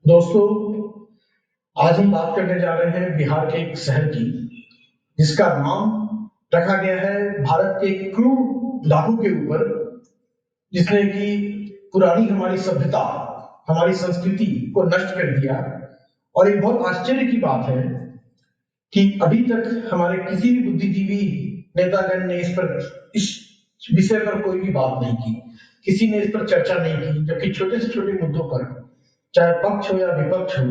दोस्तों, आज हम बात करने जा रहे हैं बिहार के एक शहर की, जिसका नाम रखा गया है भारत के क्रूर डाकू के ऊपर, जिसने कि पुरानी हमारी सभ्यता, हमारी संस्कृति को नष्ट कर दिया। और एक बहुत आश्चर्य की बात है कि अभी तक हमारे किसी भी बुद्धिजीवी नेतागण ने इस विषय पर कोई भी बात नहीं की, किसी ने इस पर चर्चा नहीं की, जबकि छोटे से छोटे मुद्दों पर, चाहे पक्ष हो या विपक्ष हो,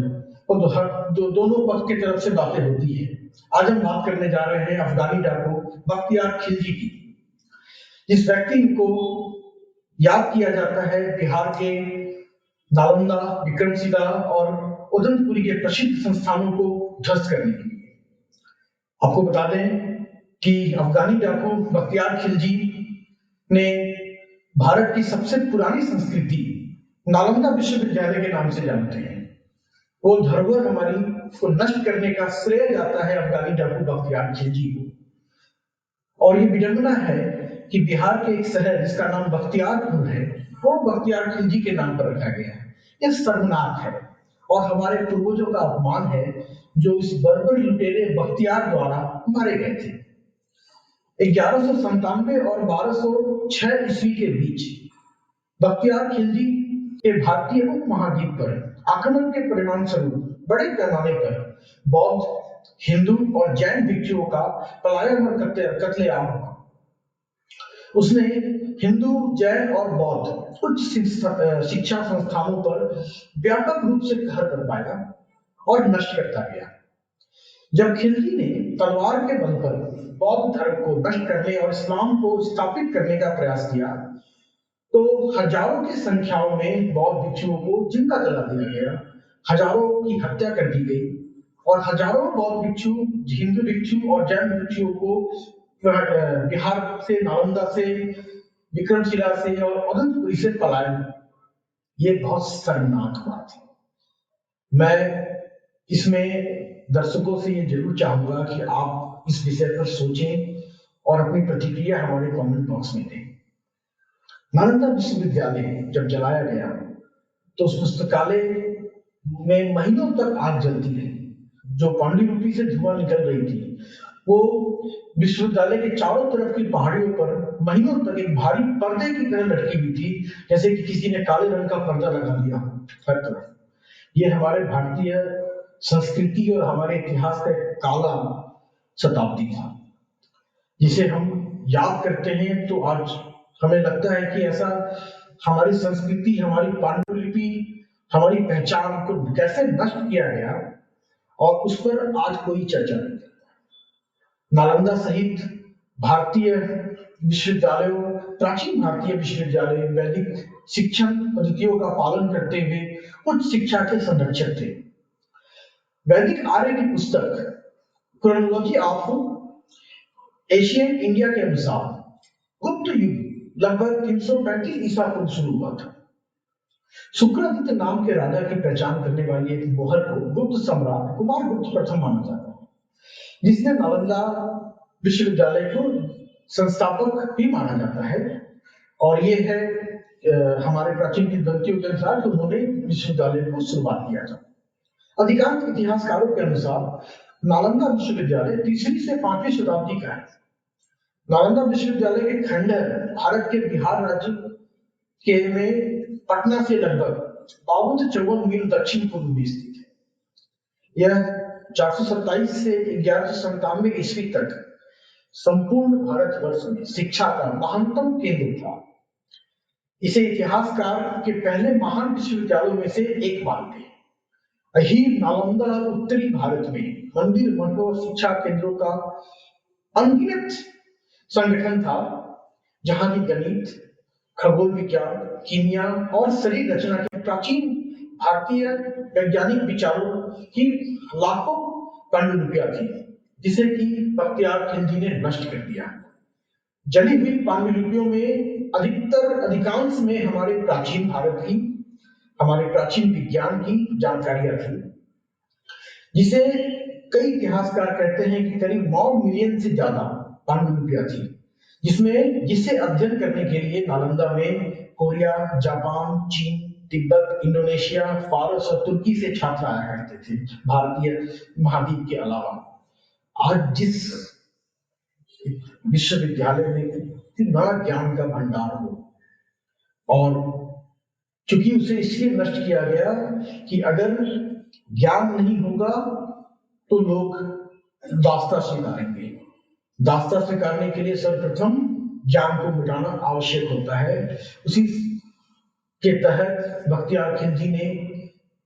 तो दोनों पक्ष की तरफ से बातें होती है। आज हम बात करने जा रहे हैं अफगानी डाकू बख्तियार खिलजी की। जिस व्यक्ति को याद किया जाता है बिहार के नालंदा, विक्रमशिला और उदयपुरी के प्रसिद्ध संस्थानों को ध्वस्त करने के लिए। आपको बता दें कि अफगानी डाकू बख्तियार खिलजी ने भारत की सबसे पुरानी संस्कृति नालंदा विश्वविद्यालय के नाम से जानते हैं। वो धरोहर हमारी को नष्ट करने का श्रेय जाता है अफगानी डाकू बख्तियार खिलजी को। और ये विडंबना है कि बिहार के एक शहर जिसका नाम बख्तियारपुर है, वो बख्तियार खिलजी के नाम पर रखा गया है। ये शर्मनाक है और हमारे पूर्वजों का अपमान है, जो इस बर्बर लुटेरे बख्तियार द्वारा मारे गए थे। 1197 और 1206 ईस्वी के बीच बख्तियार खिलजी के भारतीय उपमहाद्वीप पर आक्रमण के परिणाम स्वरूप बड़े पैमाने पर बौद्ध, हिंदू और जैन भिक्षुओं का पलायन और कत्लेआम हुआ। उसने हिंदू, जैन और बौद्ध उच्च शिक्षा संस्थानों पर व्यापक रूप से कहर बरपाया और नष्ट करता गया। जब खिलजी ने तलवार के बल पर बौद्ध धर्म को नष्ट करने और इस्लाम को स्थापित करने का प्रयास किया, तो हजारों की संख्याओं में बौद्ध भिक्षुओं को जिंदा जला दिया गया, हजारों की हत्या कर दी गई और हजारों बौद्ध भिक्षु, हिंदू भिक्षु और जैन भिक्षुओं को बिहार से, नालंदा से, विक्रमशिला से और उदयपुरी से पलायन। ये बहुत शर्मनाक बात है। मैं इसमें दर्शकों से ये जरूर चाहूंगा कि आप इस विषय पर सोचें और अपनी प्रतिक्रिया हमारे कमेंट बॉक्स में दें। नालंदा विश्वविद्यालय जब जलाया गया तो उस पुस्तकालय में महीनों तक आग जलती रही। जो पांडुलिपि से धुआं निकल रही थी, वो विश्वविद्यालय के चारों तरफ की पहाड़ियों पर महीनों तक एक भारी पर्दे की तरह लटकी हुई थी, जैसे कि किसी ने काले रंग का पर्दा लगा दिया हर तरफ। ये हमारे भारतीय संस्कृति और हमारे इतिहास का एक काला शताब्दी था, जिसे हम याद करते हैं तो आज हमें लगता है कि ऐसा हमारी संस्कृति, हमारी पांडुलिपि, हमारी पहचान को कैसे नष्ट किया गया और उस पर आज कोई चर्चा नहीं करता। नालंदा सहित भारतीय विश्वविद्यालयों, प्राचीन भारतीय विश्वविद्यालय वैदिक शिक्षण पद्धतियों का पालन करते हुए उच्च शिक्षा के संरक्षक थे। वैदिक आर्य की पुस्तक क्रोनोलॉजी ऑफ एशियन इंडिया के अनुसार गुप्त युग लगभग 335 ईसा पूर्व शुरू हुआ था। शुक्रादित्य नाम के राजा की पहचान करने वाली एक मोहर को गुप्त सम्राट कुमार गुप्त प्रथम माना जाता है, जिसने नालंदा विश्वविद्यालय को संस्थापक भी माना जाता है। और ये है हमारे प्राचीन किंवदंतियों के अनुसार कि उन्होंने विश्वविद्यालय को शुरुआत किया था। अधिकांश इतिहासकारों के अनुसार नालंदा विश्वविद्यालय 3वीं से 5वीं शताब्दी का है। नालंदा विश्वविद्यालय के खंडहर भारत के बिहार राज्य के में पटना से लगभग 52 मील दक्षिण पूर्व में स्थित है। यह 427 से 1197 ईस्वी तक संपूर्ण भारतवर्ष में शिक्षा का महानतम केंद्र था। इसे इतिहासकार के पहले महान विश्वविद्यालयों में से एक मानते हैं। अहीर नालंदा उत्तरी भारत में मंदिर, मठों और शिक्षा केंद्रों का अनगिनत संगठन था, जहां की गणित, खगोल विज्ञान, कीमिया और शरीर रचना के प्राचीन भारतीय वैज्ञानिक विचारों की लाखों पांडुलिपियां थी, जिसे कि बख्तियार खिलजी ने नष्ट कर दिया। जली हुई पांडुलिपियों में अधिकांश में हमारे प्राचीन भारत की, हमारे प्राचीन विज्ञान की जानकारियां थी, जिसे कई इतिहासकार कहते हैं कि करीब 9 मिलियन से ज्यादा पांडुलिपियां थी, जिसे अध्ययन करने के लिए नालंदा में कोरिया, जापान, चीन तिब्बत, इंडोनेशिया, फारस और तुर्की से छात्र आया करते थे भारतीय महाद्वीप के अलावा। आज जिस विश्वविद्यालय में इतना ज्ञान का भंडार हो, और चूंकि उसे इसलिए नष्ट किया गया कि अगर ज्ञान नहीं होगा तो लोग दास्ता स्वीकारेंगे। दास्ता स्वीकारने के लिए सर्वप्रथम ज्ञान को मिटाना आवश्यक होता है। उसी के तहत बख्तियार खिलजी ने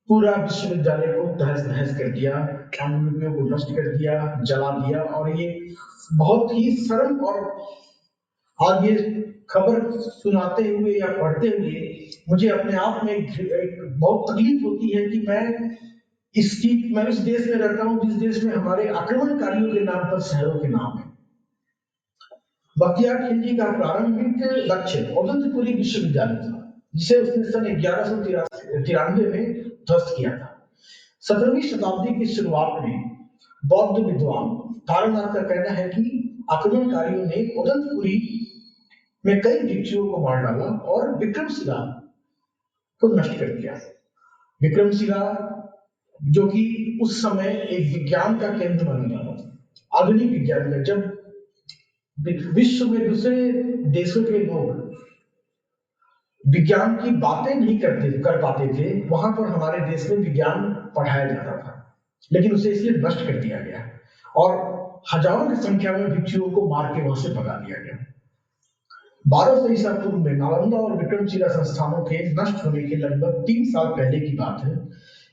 पूरा विश्वविद्यालय को तहस नहस कर दिया, पांडुलिपियों को नष्ट कर दिया, जला दिया। और ये बहुत ही शर्म, और आज ये खबर सुनाते हुए या पढ़ते हुए मुझे अपने आप में एक बहुत तकलीफ होती है कि मैं उस देश में रहता हूँ जिस देश में हमारे आक्रमणकारियों के नाम पर शहरों के नाम है। बख्तियार खिलजी का प्रारंभिक लक्ष्य औदंतपुरी विश्वविद्यालय था, जिसे उसने सन 1193 में ध्वस्त किया था। 17वीं शताब्दी की शुरुआत में बौद्ध विद्वान तारानाथ का कहना है कि आक्रमणकारियों ने औदंतपुरी में कई भिक्षुओं को मार डाला और विक्रमशिला को नष्ट कर दिया। विक्रमशिला जो कि उस समय एक विज्ञान का केंद्र बन गया, आधुनिक विज्ञान का। जब विश्व में दूसरे देशों के लोग विज्ञान की बातें नहीं कर पाते थे, वहां पर हमारे देश में विज्ञान पढ़ाया जाता था, लेकिन उसे इसलिए नष्ट कर दिया गया और हजारों की संख्या में भिक्षुओं को मार के वहां से भगा दिया गया। 1200 ईसा पूर्व में नालंदा और विक्रमशिला संस्थानों के नष्ट होने के लगभग 3 साल पहले की बात है।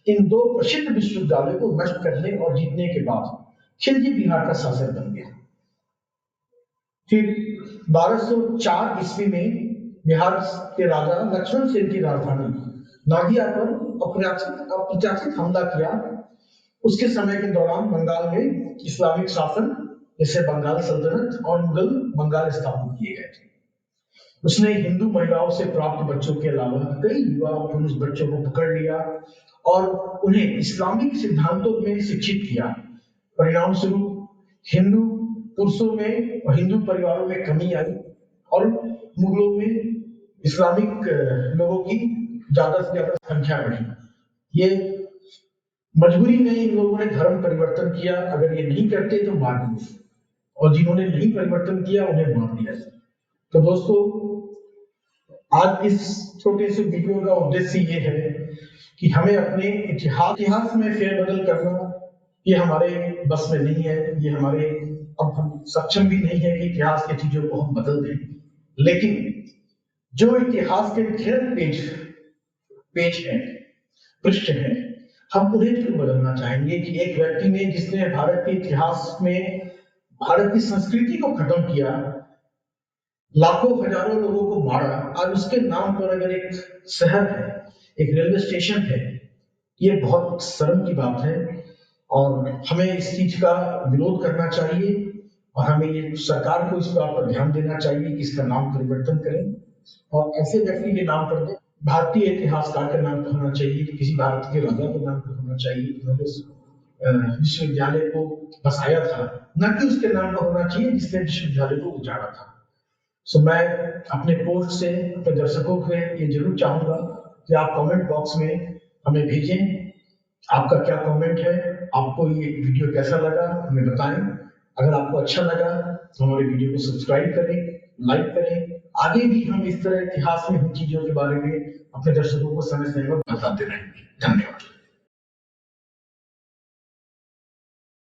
इन दो प्रसिद्ध विश्वविद्यालयों को नष्ट करने और जीतने के बाद खिलजी बिहार का शासक बन गया। फिर 1204 ईस्वी में बिहार के राजा लक्ष्मण सेन की राजधानी नादिया पर अप्रत्याशित हमला किया। उसके समय के दौरान बंगाल में इस्लामिक शासन जैसे बंगाल सल्तनत और मुगल बंगाल स्थापित किए गए थे। उसने हिंदू महिलाओं से प्राप्त बच्चों के अलावा कई युवा पुरुष बच्चों को पकड़ लिया और उन्हें इस्लामिक सिद्धांतों में शिक्षित किया। परिणाम स्वरूप हिंदू पुरुषों में और हिंदू परिवारों में कमी आई और मुगलों में इस्लामिक लोगों की ज्यादा से ज्यादा संख्या बढ़ी। ये मजबूरी में इन लोगों ने धर्म परिवर्तन किया। अगर ये नहीं करते तो मार दिए, और जिन्होंने नहीं परिवर्तन किया उन्हें मार दिया। तो दोस्तों, आज इस छोटे से वीडियो का उद्देश्य ये है कि हमें अपने इतिहास में फेरबदल करना ये हमारे बस में नहीं है। ये हमारे अब हम सक्षम भी नहीं है कि इतिहास की चीजों को हम बदल दें। लेकिन जो इतिहास के पेज हैं, पृष्ठ हैं, हम उन्हें क्यों बदलना चाहेंगे कि एक व्यक्ति ने जिसने भारत के इतिहास में भारत की संस्कृति को खत्म किया, लाखों हजारों लोगों को मारा, और उसके नाम पर अगर एक शहर है, एक रेलवे स्टेशन है, ये बहुत शर्म की बात है। और हमें इस चीज का विरोध करना चाहिए और हमें ये सरकार को इस बात पर ध्यान देना चाहिए कि इसका नाम परिवर्तन करें और ऐसे व्यक्ति के नाम पर दें। भारतीय इतिहासकार के नाम पर होना चाहिए, किसी भारतीय राजा के नाम पर होना चाहिए। विश्वविद्यालय को बसाया था, न कि उसके नाम पर होना चाहिए जिसने विश्वविद्यालय को उजाड़ा था। सो मैं अपने पोस्ट से अपने दर्शकों को ये जरूर चाहूंगा कि आप कमेंट बॉक्स में हमें भेजें आपका क्या कमेंट है, आपको ये वीडियो कैसा लगा हमें बताएं। अगर आपको अच्छा लगा तो हमारे वीडियो को सब्सक्राइब करें, लाइक करें। आगे भी हम इस तरह इतिहास में हुई चीजों के बारे में अपने दर्शकों को समय समय पर बताते रहेंगे। धन्यवाद।